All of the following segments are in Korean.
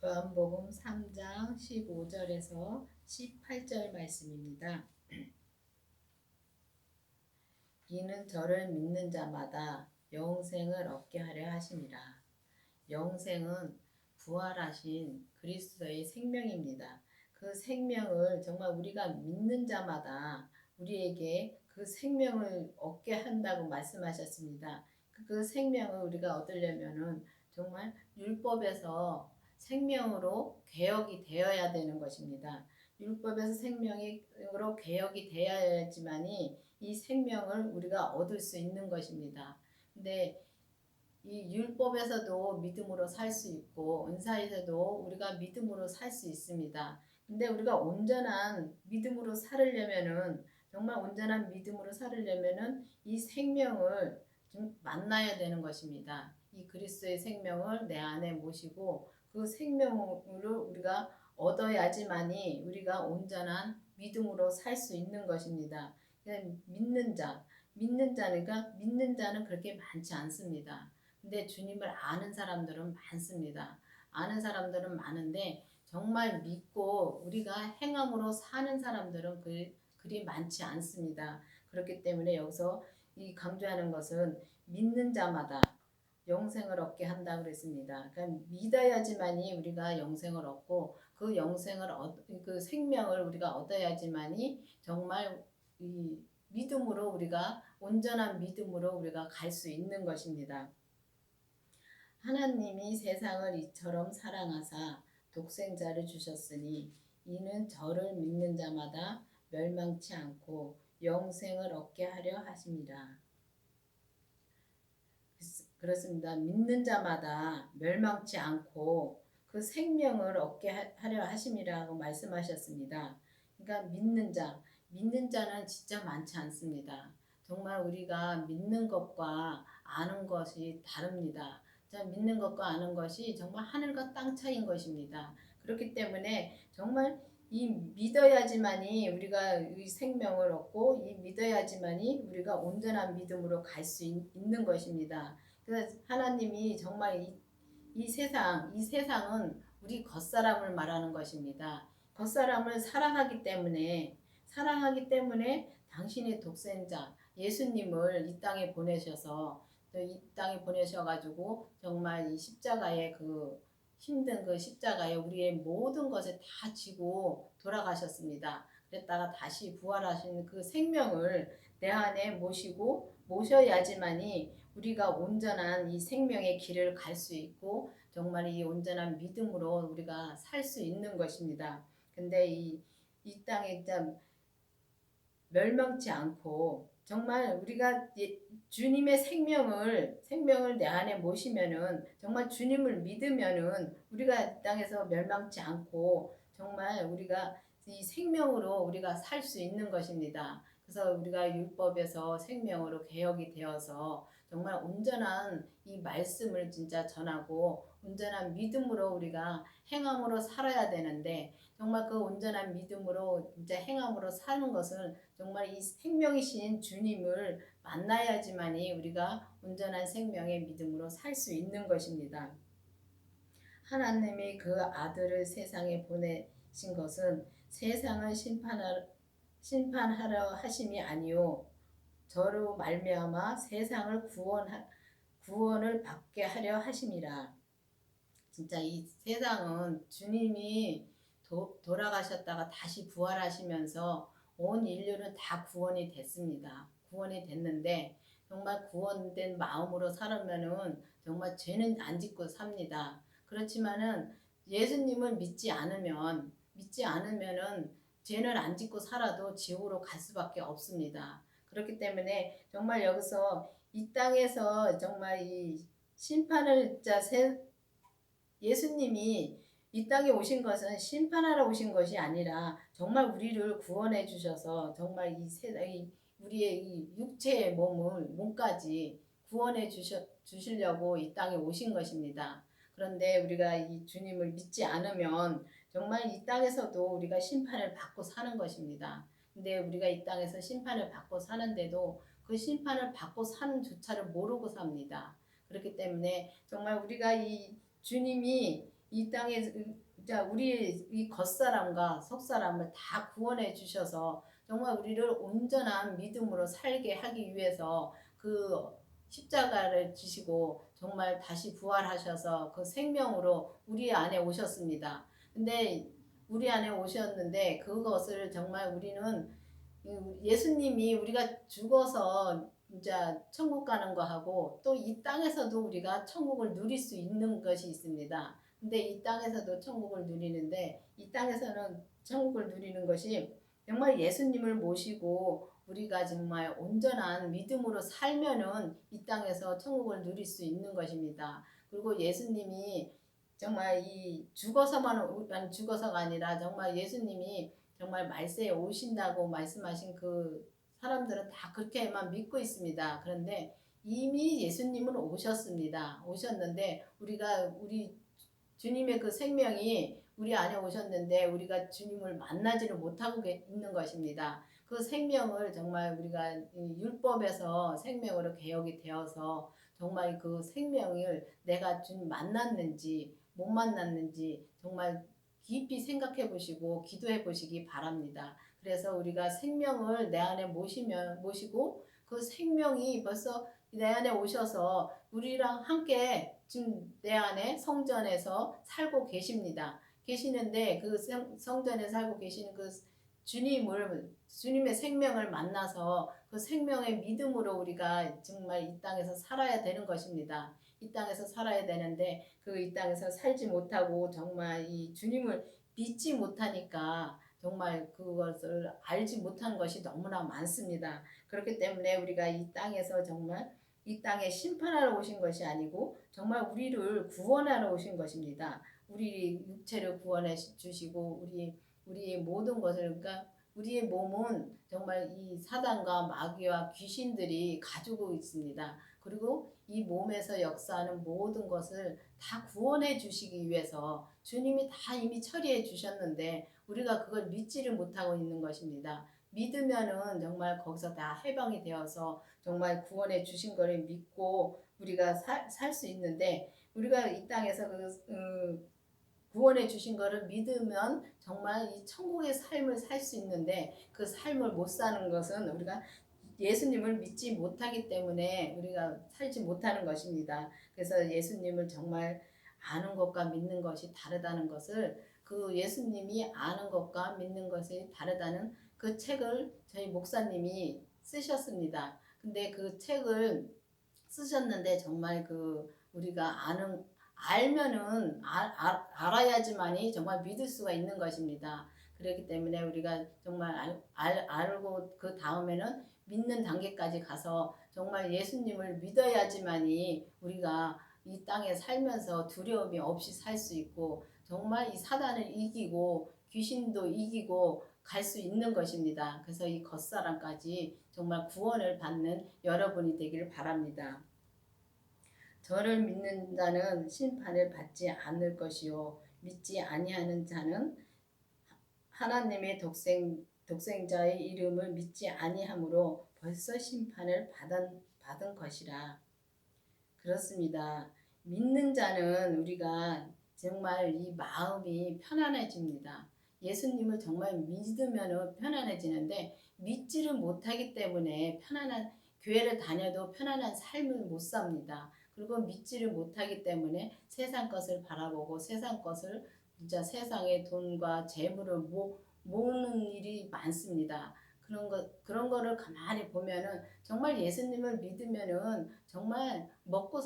요한복음 3장 15절에서 18절 말씀입니다. 이는 저를 믿는 자마다 영생을 얻게 하려 하심이라. 영생은 부활하신 그리스도의 생명입니다. 그 생명을 정말 우리가 믿는 자마다 우리에게 그 생명을 얻게 한다고 말씀하셨습니다. 그 생명을 우리가 얻으려면은 정말 율법에서 생명으로 개혁이 되어야 되는 것입니다. 율법에서 생명으로 개혁이 되어야지만이 이 생명을 우리가 얻을 수 있는 것입니다. 근데 이 율법에서도 믿음으로 살 수 있고 은사에서도 우리가 믿음으로 살 수 있습니다. 근데 우리가 온전한 믿음으로 살으려면은 정말 온전한 믿음으로 살으려면은 이 생명을 좀 만나야 되는 것입니다. 이 그리스도의 생명을 내 안에 모시고 그 생명을 우리가 얻어야지만이 우리가 온전한 믿음으로 살 수 있는 것입니다. 믿는 자니까 믿는 자는 그렇게 많지 않습니다. 근데 주님을 아는 사람들은 많습니다. 아는 사람들은 많은데 정말 믿고 우리가 행함으로 사는 사람들은 그리 많지 않습니다. 그렇기 때문에 여기서 이 강조하는 것은 믿는 자마다 영생을 얻게 한다 그랬습니다. 그러니까 믿어야지만이 우리가 영생을 얻고 그 영생을 그 생명을 우리가 얻어야지만이 정말 이 믿음으로 우리가 온전한 믿음으로 우리가 갈 수 있는 것입니다. 하나님이 세상을 이처럼 사랑하사 독생자를 주셨으니 이는 저를 믿는 자마다 멸망치 않고 영생을 얻게 하려 하심이라. 그렇습니다. 믿는 자마다 멸망치 않고 그 생명을 얻게 하려 하심이라고 말씀하셨습니다. 그러니까 믿는 자는 진짜 많지 않습니다. 정말 우리가 믿는 것과 아는 것이 다릅니다. 믿는 것과 아는 것이 정말 하늘과 땅 차이인 것입니다. 그렇기 때문에 정말 이 믿어야지만이 우리가 이 생명을 얻고 이 믿어야지만이 우리가 온전한 믿음으로 갈 수 있는 것입니다. 그래서 하나님이 정말 이 세상은 우리 겉사람을 말하는 것입니다. 겉사람을 사랑하기 때문에 당신의 독생자 예수님을 이 땅에 보내셔서 이 땅에 보내셔가지고 정말 이 십자가의 그 힘든 그 십자가에 우리의 모든 것을 다 지고 돌아가셨습니다. 그랬다가 다시 부활하신 그 생명을 내 안에 모셔야지만이 우리가 온전한 이 생명의 길을 갈 수 있고 정말 이 온전한 믿음으로 우리가 살 수 있는 것입니다. 근데 이 땅에 멸망치 않고 정말 우리가 주님의 생명을 내 안에 모시면은 정말 주님을 믿으면은 우리가 이 땅에서 멸망치 않고 정말 우리가 이 생명으로 우리가 살 수 있는 것입니다. 그래서 우리가 율법에서 생명으로 개혁이 되어서 정말 온전한 이 말씀을 진짜 전하고 온전한 믿음으로 우리가 행함으로 살아야 되는데 정말 그 온전한 믿음으로 진짜 행함으로 사는 것은 정말 이 생명이신 주님을 만나야지만이 우리가 온전한 생명의 믿음으로 살 수 있는 것입니다. 하나님이 그 아들을 세상에 보내신 것은 세상을 심판하려 하심이 아니요 저로 말미암아 세상을 구원을 받게 하려 하심이라. 진짜 이 세상은 주님이 돌아가셨다가 다시 부활하시면서 온 인류는 다 구원이 됐습니다. 구원이 됐는데 정말 구원된 마음으로 살으면은 정말 죄는 안 짓고 삽니다. 그렇지만은 예수님을 믿지 않으면은 죄는 안 짓고 살아도 지옥으로 갈 수밖에 없습니다. 그렇기 때문에 정말 여기서 이 땅에서 정말 이 심판을 예수님이 이 땅에 오신 것은 심판하러 오신 것이 아니라 정말 우리를 구원해 주셔서 정말 우리의 이 육체의 몸까지 구원해 주시려고 이 땅에 오신 것입니다. 그런데 우리가 이 주님을 믿지 않으면 정말 이 땅에서도 우리가 심판을 받고 사는 것입니다. 근데 우리가 이 땅에서 심판을 받고 사는데도 그 심판을 받고 사는 조차를 모르고 삽니다. 그렇기 때문에 정말 우리가 이 주님이 이 땅에 자 우리 이 겉사람과 속사람을 다 구원해 주셔서 정말 우리를 온전한 믿음으로 살게 하기 위해서 그 십자가를 지시고 정말 다시 부활하셔서 그 생명으로 우리 안에 오셨습니다. 근데 우리 안에 오셨는데 그것을 정말 우리는 예수님이 우리가 죽어서 진짜 천국 가는 거하고 또 이 땅에서도 우리가 천국을 누릴 수 있는 것이 있습니다. 근데 이 땅에서도 천국을 누리는데 이 땅에서는 천국을 누리는 것이 정말 예수님을 모시고 우리가 정말 온전한 믿음으로 살면은 이 땅에서 천국을 누릴 수 있는 것입니다. 그리고 예수님이 정말 이 죽어서가 아니라 정말 예수님이 정말 말세에 오신다고 말씀하신 그 사람들은 다 그렇게만 믿고 있습니다. 그런데 이미 예수님은 오셨습니다. 오셨는데 우리 주님의 그 생명이 우리 안에 오셨는데 우리가 주님을 만나지를 못하고 있는 것입니다. 그 생명을 정말 우리가 율법에서 생명으로 개혁이 되어서 정말 그 생명을 내가 주님 만났는지 못 만났는지 정말 깊이 생각해 보시고 기도해 보시기 바랍니다. 그래서 우리가 생명을 내 안에 모시고 그 생명이 벌써 내 안에 오셔서 우리랑 함께 지금 내 안에 성전에서 살고 계십니다. 계시는데 그 성전에 살고 계시는 그 주님의 생명을 만나서 그 생명의 믿음으로 우리가 정말 이 땅에서 살아야 되는 것입니다. 이 땅에서 살아야 되는데 그 이 땅에서 살지 못하고 정말 이 주님을 믿지 못하니까 정말 그것을 알지 못한 것이 너무나 많습니다. 그렇기 때문에 우리가 이 땅에서 정말 이 땅에 심판하러 오신 것이 아니고 정말 우리를 구원하러 오신 것입니다. 우리 육체를 구원해 주시고 우리의 모든 것을 그러니까 우리의 몸은 정말 이 사단과 마귀와 귀신들이 가지고 있습니다. 그리고 이 몸에서 역사하는 모든 것을 다 구원해 주시기 위해서 주님이 다 이미 처리해 주셨는데 우리가 그걸 믿지를 못하고 있는 것입니다. 믿으면은 정말 거기서 다 해방이 되어서 정말 구원해 주신 것을 믿고 우리가 살 수 있는데 우리가 이 땅에서 구원해 주신 것을 믿으면 정말 이 천국의 삶을 살 수 있는데 그 삶을 못 사는 것은 우리가 예수님을 믿지 못하기 때문에 우리가 살지 못하는 것입니다. 그래서 예수님을 정말 아는 것과 믿는 것이 다르다는 것을 그 예수님이 아는 것과 믿는 것이 다르다는 그 책을 저희 목사님이 쓰셨습니다. 근데 그 책을 쓰셨는데 정말 그 우리가 알면은 알아야지만이 정말 믿을 수가 있는 것입니다. 그렇기 때문에 우리가 정말 알고 그 다음에는 믿는 단계까지 가서 정말 예수님을 믿어야지만이 우리가 이 땅에 살면서 두려움이 없이 살 수 있고 정말 이 사단을 이기고 귀신도 이기고 갈 수 있는 것입니다. 그래서 이 겉사람까지 정말 구원을 받는 여러분이 되기를 바랍니다. 저를 믿는 자는 심판을 받지 않을 것이요 믿지 아니하는 자는 하나님의 독생자의 이름을 믿지 아니하므로 벌써 심판을 받은 것이라. 그렇습니다. 믿는 자는 우리가 정말 이 마음이 편안해집니다. 예수님을 정말 믿으면 편안해지는데 믿지를 못하기 때문에 교회를 다녀도 편안한 삶을 못 삽니다. 그리고 믿지를 못하기 때문에 세상 것을 바라보고 세상 것을 진짜 세상의 돈과 재물을 모으는 일이 많습니다. 그런 거를 가만히 보면은 정말 예수님을 믿으면은 정말 먹고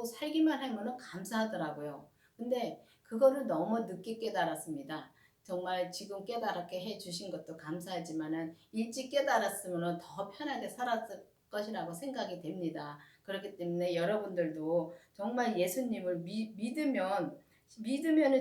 살기만 하면은 감사하더라고요. 근데 그거를 너무 늦게 깨달았습니다. 정말 지금 깨달았게 해 주신 것도 감사하지만은 일찍 깨달았으면은 더 편하게 살았을 것이라고 생각이 됩니다. 그렇기 때문에 여러분들도 정말 예수님을 믿으면은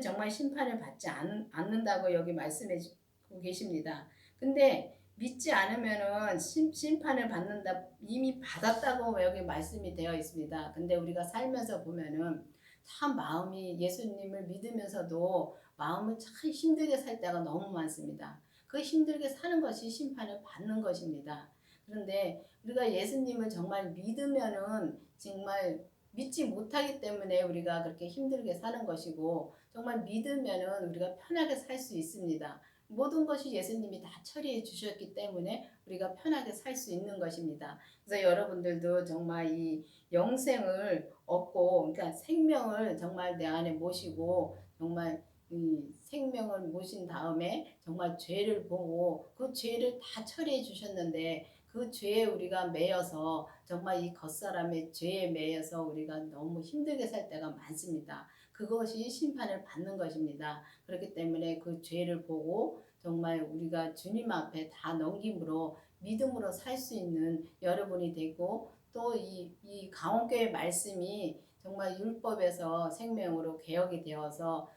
정말 심판을 받지 않는다고 여기 말씀해 주고 계십니다. 근데 믿지 않으면은 심판을 받는다 이미 받았다고 여기 말씀이 되어 있습니다. 근데 우리가 살면서 보면은 참 마음이 예수님을 믿으면서도 마음을 참 힘들게 살 때가 너무 많습니다. 그 힘들게 사는 것이 심판을 받는 것입니다. 그런데 우리가 예수님을 정말 믿으면은 정말 믿지 못하기 때문에 우리가 그렇게 힘들게 사는 것이고 정말 믿으면은 우리가 편하게 살 수 있습니다. 모든 것이 예수님이 다 처리해 주셨기 때문에 우리가 편하게 살 수 있는 것입니다. 그래서 여러분들도 정말 이 영생을 얻고 그러니까 생명을 정말 내 안에 모시고 정말 이 생명을 모신 다음에 정말 죄를 보고 그 죄를 다 처리해 주셨는데 그 죄에 우리가 매여서 정말 이 겉사람의 죄에 매여서 우리가 너무 힘들게 살 때가 많습니다. 그것이 심판을 받는 것입니다. 그렇기 때문에 그 죄를 보고 정말 우리가 주님 앞에 다 넘김으로 믿음으로 살 수 있는 여러분이 되고 또 이 강원교회 말씀이 정말 율법에서 생명으로 개혁이 되어서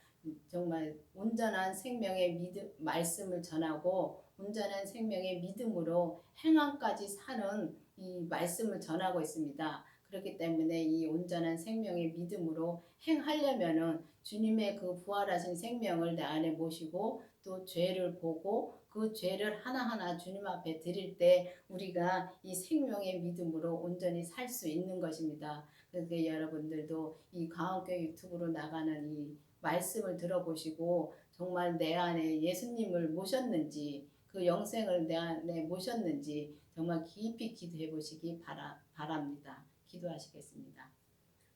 정말 온전한 생명의 믿음 말씀을 전하고 온전한 생명의 믿음으로 행함까지 사는 이 말씀을 전하고 있습니다. 그렇기 때문에 이 온전한 생명의 믿음으로 행하려면은 주님의 그 부활하신 생명을 내 안에 모시고 또 죄를 보고 그 죄를 하나하나 주님 앞에 드릴 때 우리가 이 생명의 믿음으로 온전히 살 수 있는 것입니다. 그래서 여러분들도 이 강원교회 유튜브로 나가는 이 말씀을 들어보시고 정말 내 안에 예수님을 모셨는지 그 영생을 내 안에 모셨는지 정말 깊이 기도해 보시기 바랍니다. 기도하시겠습니다.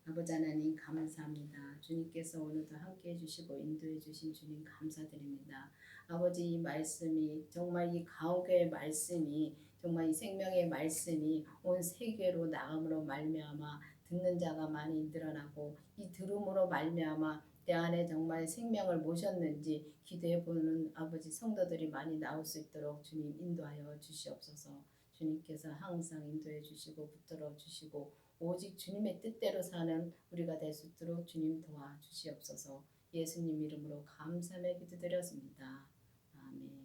아버지 하나님 감사합니다. 주님께서 오늘도 함께해 주시고 인도해 주신 주님 감사드립니다. 아버지 이 말씀이 정말 이 가옥의 말씀이 정말 이 생명의 말씀이 온 세계로 나감으로 말미암아 듣는 자가 많이 늘어나고 이 들음으로 말미암아 내 안에 정말 생명을 모셨는지 기도해 보는 아버지 성도들이 많이 나올 수 있도록 주님 인도하여 주시옵소서. 주님께서 항상 인도해 주시고 붙들어 주시고 오직 주님의 뜻대로 사는 우리가 될 수 있도록 주님 도와주시옵소서. 예수님 이름으로 감사하며 기도드렸습니다. 아멘.